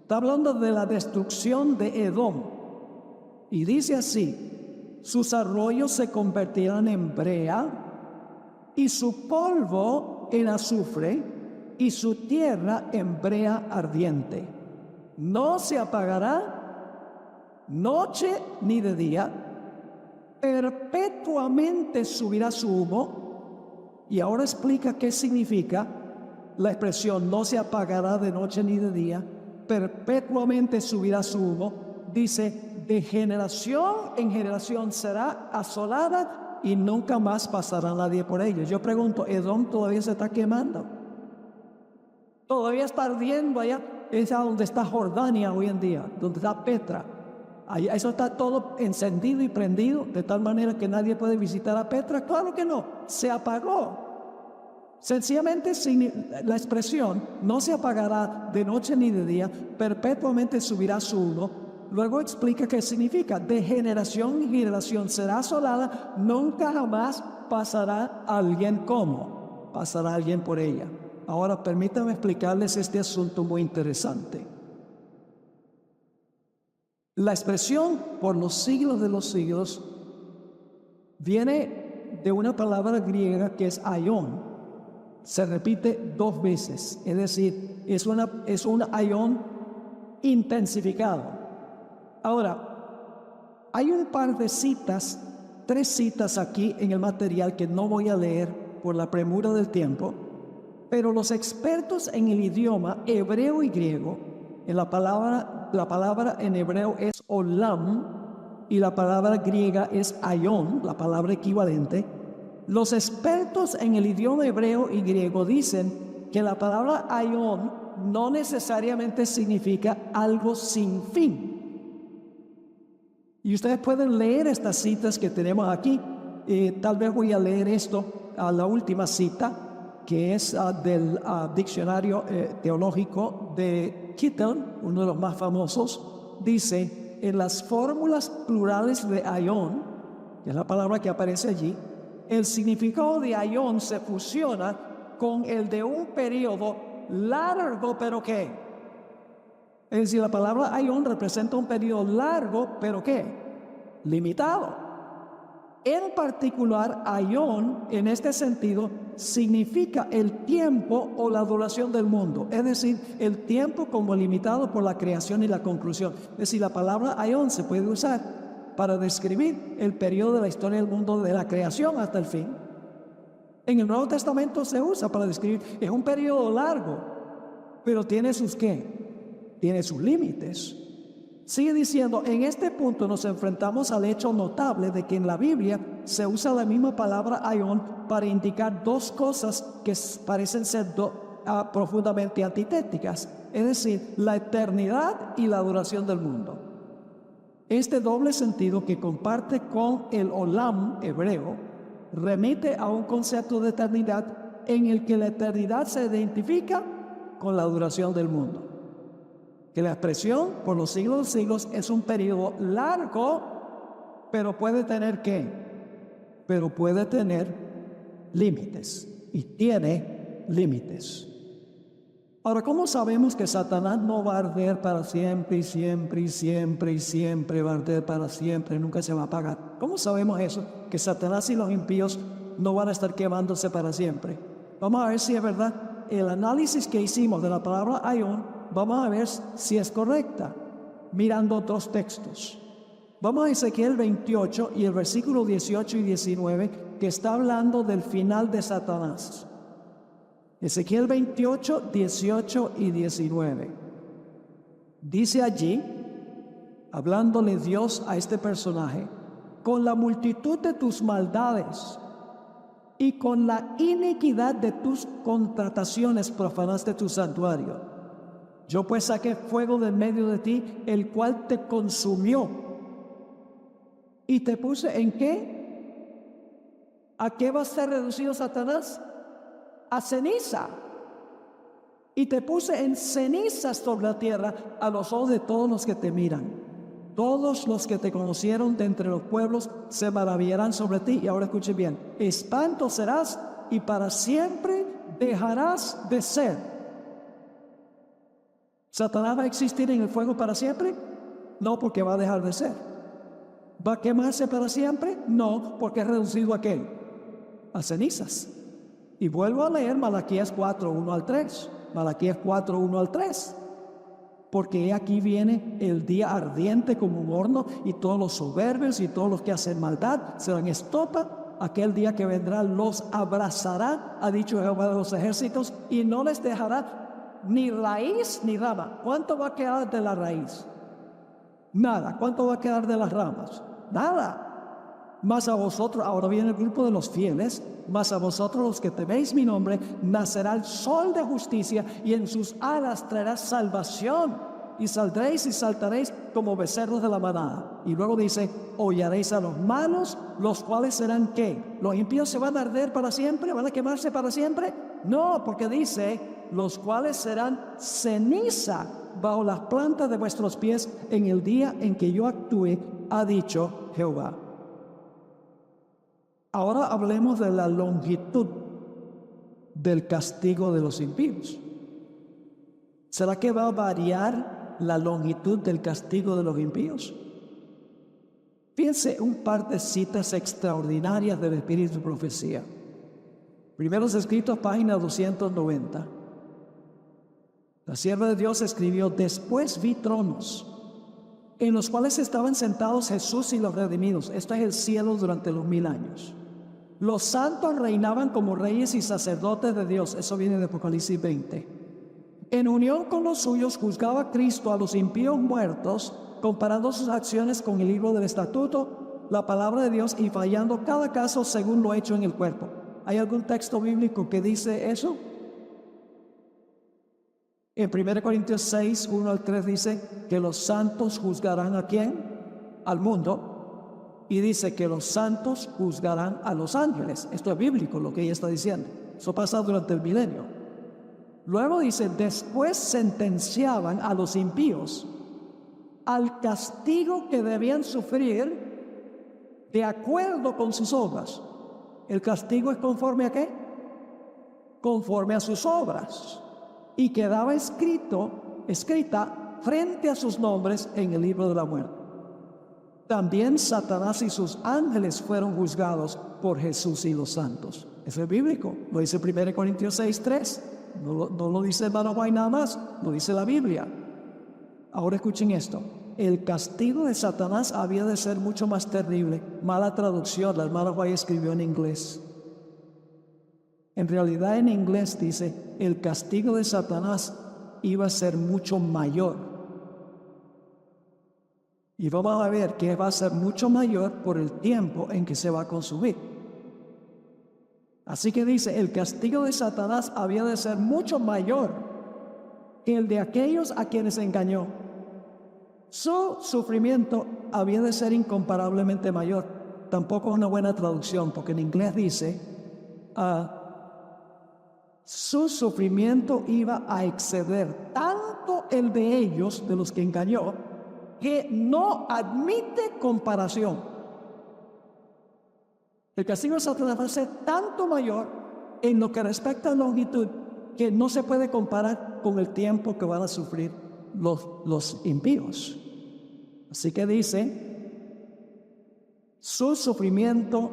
Está hablando de la destrucción de Edom. Y dice así, sus arroyos se convertirán en brea, y su polvo en azufre, y su tierra en brea ardiente. No se apagará noche ni de día, perpetuamente subirá su humo. Y ahora explica qué significa la expresión no se apagará de noche ni de día, perpetuamente subirá su humo. Dice, de generación en generación será asolada y nunca más pasará nadie por ellos. Yo pregunto, ¿Edom todavía se está quemando? Todavía está ardiendo allá. Es a donde está Jordania hoy en día, donde está Petra. Allá, eso está todo encendido y prendido, de tal manera que nadie puede visitar a Petra. Claro que no, se apagó. Sencillamente la expresión no se apagará de noche ni de día, perpetuamente subirá su humo. Luego explica qué significa, de generación en generación será asolada, nunca jamás pasará alguien como, pasará alguien por ella. Ahora permítanme explicarles este asunto muy interesante. La expresión por los siglos de los siglos viene de una palabra griega que es aion. Se repite 2 veces, es decir, es un aion intensificado. Ahora, hay un par de citas, 3 citas aquí en el material que no voy a leer por la premura del tiempo, pero los expertos en el idioma hebreo y griego, la palabra en hebreo es olam y la palabra griega es aion, la palabra equivalente. Los expertos en el idioma hebreo y griego dicen que la palabra aion no necesariamente significa algo sin fin. Y ustedes pueden leer estas citas que tenemos aquí. Tal vez voy a leer esto, la última cita, que es del diccionario teológico de Kittel, uno de los más famosos. Dice, en las fórmulas plurales de aion, que es la palabra que aparece allí, el significado de aion se fusiona con el de un periodo largo, pero ¿qué? Es decir, la palabra aion representa un periodo largo, pero ¿qué? Limitado. En particular, aion, en este sentido, significa el tiempo o la duración del mundo. Es decir, el tiempo como limitado por la creación y la conclusión. Es decir, la palabra aion se puede usar para describir el periodo de la historia del mundo, de la creación hasta el fin. En el Nuevo Testamento se usa para describir, es un periodo largo, pero tiene sus ¿qué? Tiene sus límites. Sigue diciendo, en este punto nos enfrentamos al hecho notable de que en la Biblia se usa la misma palabra aion para indicar 2 cosas que parecen ser profundamente antitéticas, es decir, la eternidad y la duración del mundo. Este doble sentido que comparte con el olam hebreo remite a un concepto de eternidad en el que la eternidad se identifica con la duración del mundo. Que la expresión por los siglos de los siglos es un periodo largo, pero puede tener ¿qué? Pero puede tener límites y tiene límites. Ahora, ¿cómo sabemos que Satanás no va a arder para siempre y siempre y siempre y siempre va a arder para siempre, nunca se va a apagar? ¿Cómo sabemos eso? Que Satanás y los impíos no van a estar quemándose para siempre. Vamos a ver si es verdad. El análisis que hicimos de la palabra aion, vamos a ver si es correcta, mirando otros textos. Vamos a Ezequiel 28 y el versículo 18 y 19, que está hablando del final de Satanás. Ezequiel 28, 18 y 19. Dice allí, hablándole Dios a este personaje, con la multitud de tus maldades y con la iniquidad de tus contrataciones profanaste tu santuario. Yo pues saqué fuego de medio de ti, el cual te consumió. ¿Y te puse en qué? ¿A qué va a ser reducido Satanás? A ceniza. Y te puse en cenizas sobre la tierra a los ojos de todos los que te miran. Todos los que te conocieron de entre los pueblos se maravillarán sobre ti. Y ahora escuche bien, espanto serás y para siempre dejarás de ser. ¿Satanás va a existir en el fuego para siempre? No, porque va a dejar de ser. ¿Va a quemarse para siempre? No, porque es reducido a ¿qué? A cenizas. Y vuelvo a leer Malaquías 4, 1 al 3. Malaquías 4, 1 al 3. Porque aquí viene el día ardiente como un horno, y todos los soberbios y todos los que hacen maldad serán estopa. Aquel día que vendrá los abrazará, ha dicho Jehová de los ejércitos, y no les dejará ni raíz ni rama. ¿Cuánto va a quedar de la raíz? Nada. ¿Cuánto va a quedar de las ramas? Nada. Mas a vosotros, ahora viene el grupo de los fieles, mas a vosotros los que teméis mi nombre, nacerá el sol de justicia, y en sus alas traerá salvación, y saldréis y saltaréis como becerros de la manada. Y luego dice, hollaréis a los malos, los cuales serán ¿qué? ¿Los impíos se van a arder para siempre? ¿Van a quemarse para siempre? No, porque dice, los cuales serán ceniza bajo las plantas de vuestros pies en el día en que yo actúe, ha dicho Jehová. Ahora hablemos de la longitud del castigo de los impíos. ¿Será que va a variar la longitud del castigo de los impíos? Fíjense un par de citas extraordinarias del Espíritu de Profecía. Primeros Escritos, página 290. La sierva de Dios escribió: después vi tronos en los cuales estaban sentados Jesús y los redimidos. Esto es el cielo durante los 1000 años. Los santos reinaban como reyes y sacerdotes de Dios. Eso viene de Apocalipsis 20. En unión con los suyos juzgaba Cristo a los impíos muertos, comparando sus acciones con el libro del estatuto, la palabra de Dios, y fallando cada caso según lo hecho en el cuerpo. ¿Hay algún texto bíblico que dice eso? En 1 Corintios 6, 1 al 3 dice que los santos juzgarán ¿a quién? Al mundo. Y dice que los santos juzgarán a los ángeles. Esto es bíblico lo que ella está diciendo. Eso pasa durante el milenio. Luego dice: después sentenciaban a los impíos al castigo que debían sufrir de acuerdo con sus obras. ¿El castigo es conforme a qué? Conforme a sus obras. Y quedaba escrita frente a sus nombres en el libro de la muerte. También Satanás y sus ángeles fueron juzgados por Jesús y los santos. Eso es bíblico, lo dice 1 Corintios 6, 3. No lo dice el hermano White nada más, lo dice la Biblia. Ahora escuchen esto: el castigo de Satanás había de ser mucho más terrible. Mala traducción, la hermana White escribió en inglés. En realidad en inglés dice: el castigo de Satanás iba a ser mucho mayor. Y vamos a ver que va a ser mucho mayor por el tiempo en que se va a consumir. Así que dice: el castigo de Satanás había de ser mucho mayor que el de aquellos a quienes engañó. Su sufrimiento había de ser incomparablemente mayor. Tampoco es una buena traducción, porque en inglés dice: su sufrimiento iba a exceder tanto el de ellos, de los que engañó, que no admite comparación. El castigo de Satanás va a ser tanto mayor en lo que respecta a longitud, que no se puede comparar con el tiempo que van a sufrir los impíos. Así que dice: su sufrimiento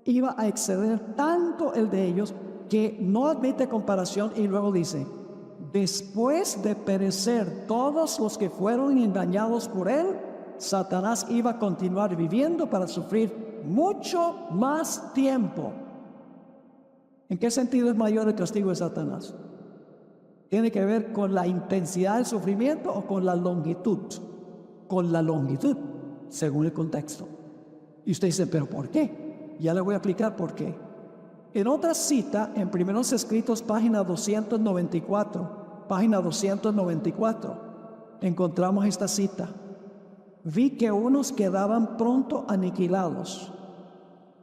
iba a exceder tanto el de ellos que no admite comparación. Y luego dice: después de perecer todos los que fueron engañados por él, Satanás iba a continuar viviendo para sufrir mucho más tiempo. ¿En qué sentido es mayor el castigo de Satanás? ¿Tiene que ver con la intensidad del sufrimiento o con la longitud? Con la longitud, según el contexto. Y usted dice: ¿pero por qué? Ya le voy a explicar por qué. En otra cita, en Primeros Escritos, página 294, encontramos esta cita: vi que unos quedaban pronto aniquilados,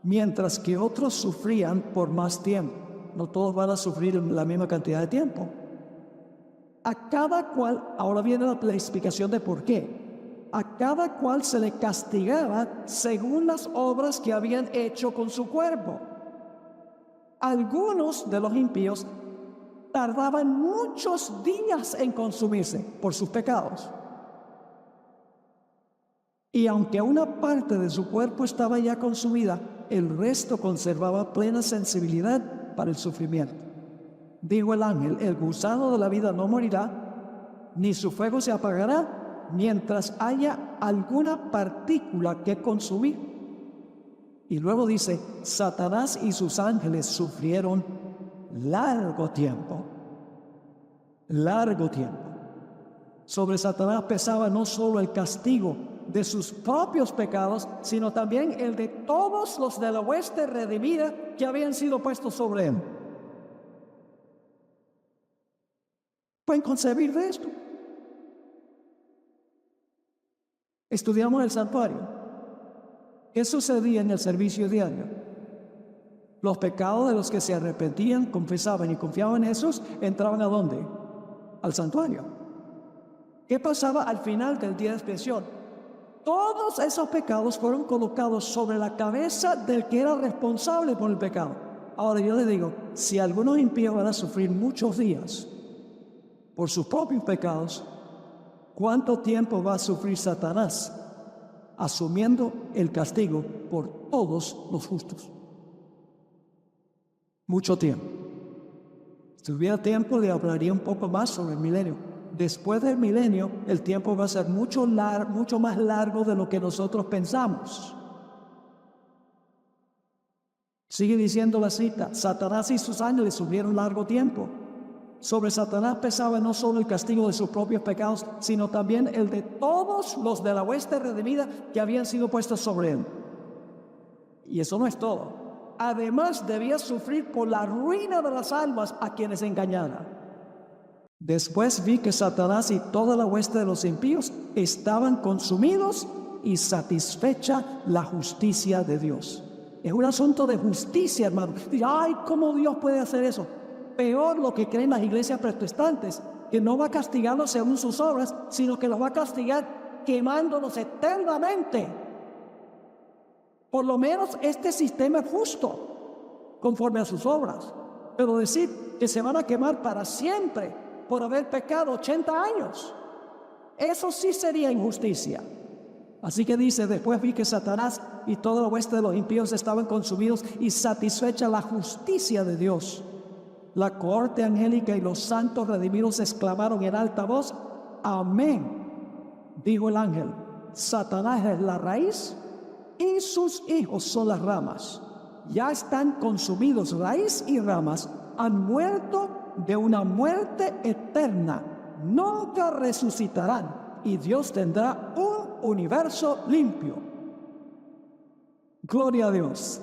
mientras que otros sufrían por más tiempo. No todos van a sufrir la misma cantidad de tiempo. A cada cual, ahora viene la explicación de por qué. A cada cual se le castigaba según las obras que habían hecho con su cuerpo. Algunos de los impíos tardaban muchos días en consumirse por sus pecados. Y aunque una parte de su cuerpo estaba ya consumida, el resto conservaba plena sensibilidad para el sufrimiento. Dijo el ángel: el gusano de la vida no morirá, ni su fuego se apagará, mientras haya alguna partícula que consumir. Y luego dice: Satanás y sus ángeles sufrieron largo tiempo. Sobre Satanás pesaba no solo el castigo de sus propios pecados, sino también el de todos los de la hueste redimida que habían sido puestos sobre él. ¿Pueden concebir de esto? Estudiamos el santuario. ¿Qué sucedía en el servicio diario? Los pecados de los que se arrepentían, confesaban y confiaban en Jesús, entraban ¿a dónde? Al santuario. ¿Qué pasaba al final del día de expiación? Todos esos pecados fueron colocados sobre la cabeza del que era responsable por el pecado. Ahora yo les digo: si algunos impíos van a sufrir muchos días por sus propios pecados, ¿cuánto tiempo va a sufrir Satanás asumiendo el castigo por todos los justos? Mucho tiempo. Si hubiera tiempo, le hablaría un poco más sobre el milenio. Después del milenio, el tiempo va a ser mucho más largo de lo que nosotros pensamos. Sigue diciendo la cita: Satanás y sus ángeles sufrieron largo tiempo. Sobre Satanás pesaba no solo el castigo de sus propios pecados, sino también el de todos los de la hueste redimida que habían sido puestos sobre él. Y eso no es todo. Además, debía sufrir por la ruina de las almas a quienes engañara. Después vi que Satanás y toda la hueste de los impíos estaban consumidos y satisfecha la justicia de Dios. Es un asunto de justicia, hermano. Ay, ¿cómo Dios puede hacer eso? Peor lo que creen las iglesias protestantes, que no va a castigarlos según sus obras, sino que los va a castigar quemándolos eternamente. Por lo menos este sistema es justo, conforme a sus obras. Pero decir que se van a quemar para siempre por haber pecado 80 años, eso sí sería injusticia. Así que dice: después vi que Satanás y toda la hueste de los impíos estaban consumidos y satisfecha la justicia de Dios. La cohorte angélica y los santos redimidos exclamaron en alta voz: amén. Dijo el ángel: Satanás es la raíz y sus hijos son las ramas. Ya están consumidos raíz y ramas, han muerto de una muerte eterna, nunca resucitarán, y Dios tendrá un universo limpio. Gloria a Dios.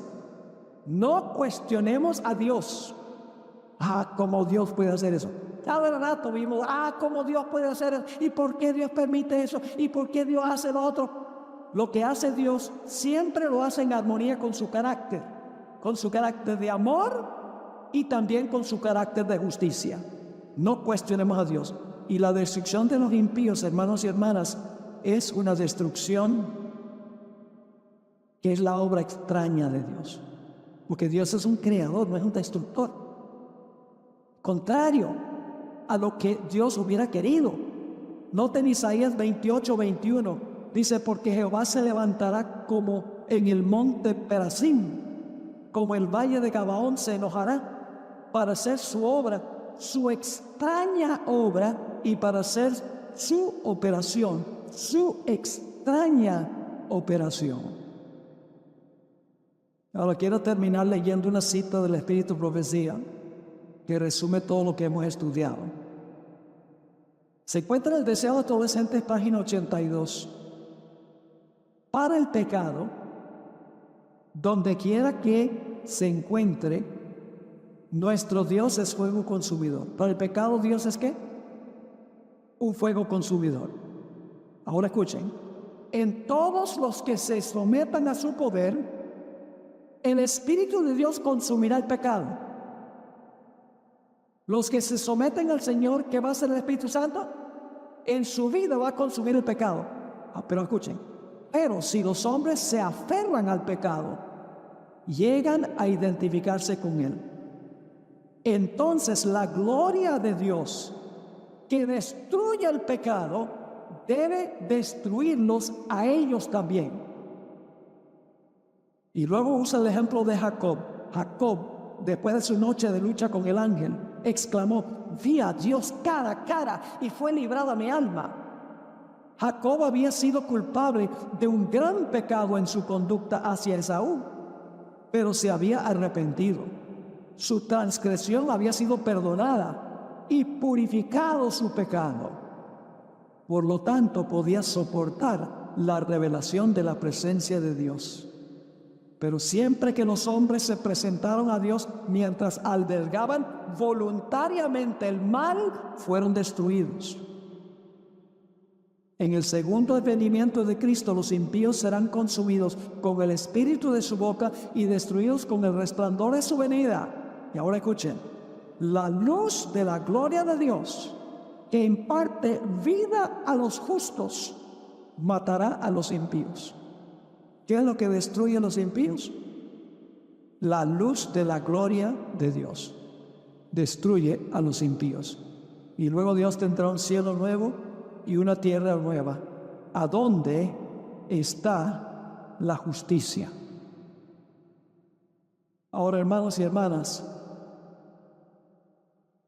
No cuestionemos a Dios. ¿Cómo Dios puede hacer eso? Cada rato vimos: ¿cómo Dios puede hacer eso? ¿Y por qué Dios permite eso? ¿Y por qué Dios hace lo otro? Lo que hace Dios siempre lo hace en armonía con su carácter de amor y también con su carácter de justicia. No cuestionemos a Dios. Y la destrucción de los impíos, hermanos y hermanas, es una destrucción que es la obra extraña de Dios. Porque Dios es un creador, no es un destructor. Contrario a lo que Dios hubiera querido. Noten Isaías 28:21. Dice: porque Jehová se levantará como en el monte Perasim, como el valle de Gabaón se enojará para hacer su obra, su extraña obra, y para hacer su operación, su extraña operación. Ahora quiero terminar leyendo una cita del Espíritu Profecía que resume todo lo que hemos estudiado. Se encuentra en el Deseo de Adolescentes, página 82. Para el pecado, donde quiera que se encuentre, nuestro Dios es fuego consumidor. Para el pecado, ¿Dios es qué? Un fuego consumidor. Ahora escuchen: en todos los que se sometan a su poder, el Espíritu de Dios consumirá el pecado. Los que se someten al Señor, ¿qué va a hacer el Espíritu Santo? En su vida va a consumir el pecado. Pero escuchen: pero si los hombres se aferran al pecado, llegan a identificarse con él, entonces la gloria de Dios, que destruye el pecado, debe destruirlos a ellos también. Y luego usa el ejemplo de Jacob. Jacob, después de su noche de lucha con el ángel, exclamó: vi a Dios cara a cara y fue librada mi alma. Jacob había sido culpable de un gran pecado en su conducta hacia Esaú, pero se había arrepentido. Su transgresión había sido perdonada y purificado su pecado. Por lo tanto, podía soportar la revelación de la presencia de Dios. Pero siempre que los hombres se presentaron a Dios mientras albergaban voluntariamente el mal, fueron destruidos. En el segundo advenimiento de Cristo, los impíos serán consumidos con el espíritu de su boca y destruidos con el resplandor de su venida. Y ahora escuchen: la luz de la gloria de Dios, que imparte vida a los justos, matará a los impíos. ¿Qué es lo que destruye a los impíos? La luz de la gloria de Dios destruye a los impíos. Y luego Dios tendrá un cielo nuevo y una tierra nueva, ¿a dónde está la justicia? Ahora, hermanos y hermanas,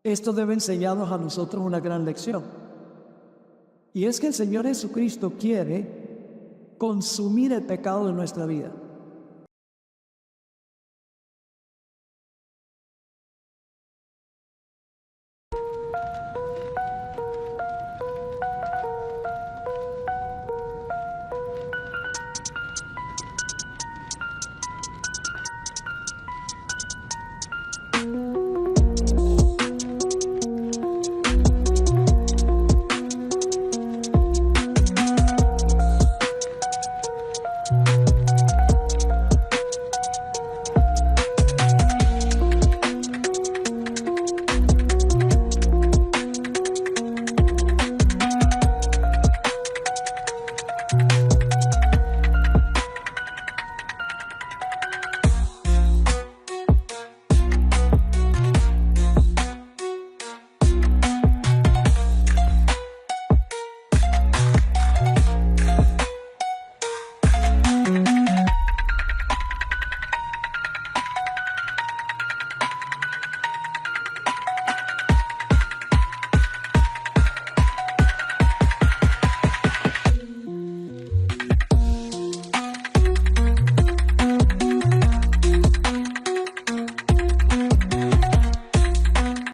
Esto debe enseñarnos a nosotros una gran lección. Y es que el Señor Jesucristo quiere consumir el pecado de nuestra vida.